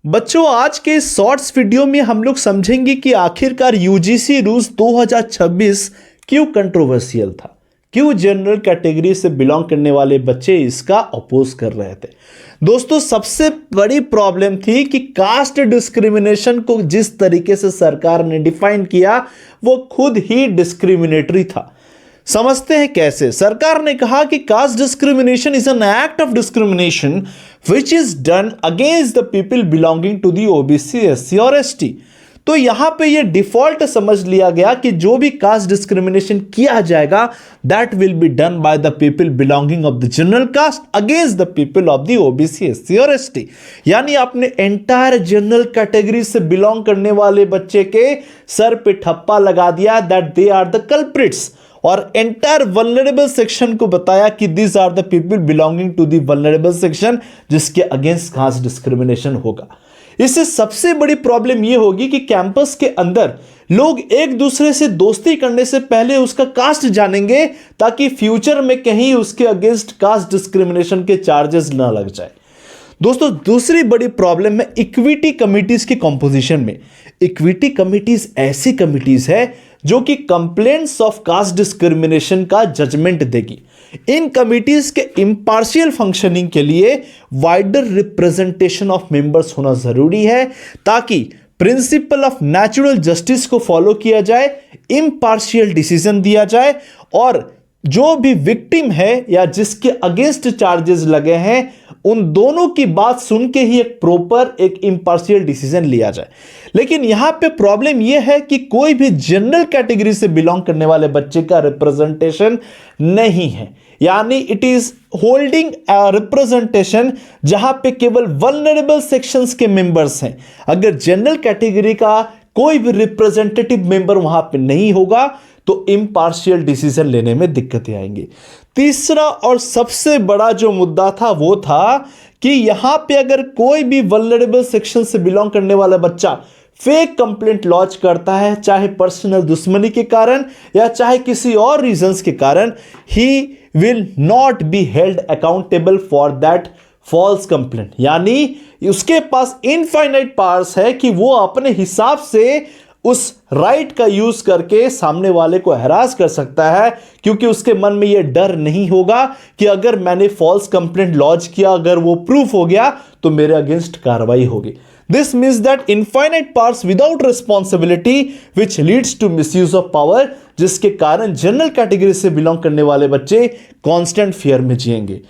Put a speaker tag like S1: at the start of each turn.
S1: बच्चों, आज के इस शॉर्ट्स वीडियो में हम लोग समझेंगे कि आखिरकार यूजीसी रूल्स 2026 क्यों कंट्रोवर्शियल था, क्यों जनरल कैटेगरी से बिलोंग करने वाले बच्चे इसका अपोज कर रहे थे। दोस्तों, सबसे बड़ी प्रॉब्लम थी कि कास्ट डिस्क्रिमिनेशन को जिस तरीके से सरकार ने डिफाइन किया वो खुद ही डिस्क्रिमिनेटरी था। समझते हैं कैसे। सरकार ने कहा कि caste discrimination is an act of discrimination which is done against the people belonging to the OBC, SC और एसटी। तो यहां पे ये डिफॉल्ट समझ लिया गया कि जो भी कास्ट डिस्क्रिमिनेशन किया जाएगा that will be done by the people belonging of the general caste against the people of the OBC, SC और एसटी। यानी आपने एंटायर जनरल कैटेगरी से बिलोंग करने वाले बच्चे के सर पे ठप्पा लगा दिया that they are the culprits, और एंटायर वल्नरेबल सेक्शन को बताया कि this are the people belonging to the vulnerable section जिसके अगेंस्ट कास्ट डिस्क्रिमिनेशन होगा। इससे सबसे बड़ी प्रॉब्लम यह होगी कि कैंपस के अंदर लोग एक दूसरे से दोस्ती करने से पहले उसका कास्ट जानेंगे ताकि फ्यूचर में कहीं उसके अगेंस्ट कास्ट डिस्क्रिमिनेशन के चार्जेस ना लग जाए। दोस्तों, दूसरी बड़ी प्रॉब्लम है इक्विटी कमिटीज के कंपोजिशन में। इक्विटी कमिटीज ऐसी कमिटीज है जो कि कंप्लेंट्स ऑफ कास्ट डिस्क्रिमिनेशन का जजमेंट देगी। इन कमिटीज के इंपार्शियल फंक्शनिंग के लिए वाइडर रिप्रेजेंटेशन ऑफ मेंबर्स होना जरूरी है ताकि प्रिंसिपल ऑफ नेचुरल जस्टिस को फॉलो किया जाए, इंपार्शियल डिसीजन दिया जाए और जो भी विक्टिम है या जिसके अगेंस्ट चार्जेस लगे हैं उन दोनों की बात सुन के ही एक प्रॉपर एक इंपार्शियल डिसीजन लिया जाए। लेकिन यहां पे प्रॉब्लम यह है कि कोई भी जनरल कैटेगरी से बिलोंग करने वाले बच्चे का रिप्रेजेंटेशन नहीं है, यानी it is holding a representation जहां पे केवल वल्नरेबल सेक्शंस के मेंबर्स हैं। अगर जनरल कैटेगरी का कोई भी रिप्रेजेंटेटिव मेंबर वहां पे नहीं होगा तो इंपार्शियल डिसीजन लेने में दिक्कतें आएंगी। तीसरा और सबसे बड़ा जो मुद्दा था वो था कि यहां पे अगर कोई भी वल्नरेबल सेक्शन से बिलोंग करने वाला बच्चा फेक कंप्लेंट लॉन्च करता है, चाहे पर्सनल दुश्मनी के कारण या चाहे किसी और रीजंस के कारण, he will not be held accountable for that false complaint. यानी उसके पास इनफाइनाइट पावर्स है कि वो अपने हिसाब से उस राइट का यूज करके सामने वाले को हरास कर सकता है, क्योंकि उसके मन में यह डर नहीं होगा कि अगर मैंने फॉल्स कंप्लेंट लॉन्च किया, अगर वो प्रूफ हो गया तो मेरे अगेंस्ट कार्रवाई होगी। This means that infinite powers without responsibility which leads to misuse of power, जिसके कारण जनरल कैटेगरी से बिलोंग करने वाले बच्चे कांस्टेंट फियर में जिएंगे।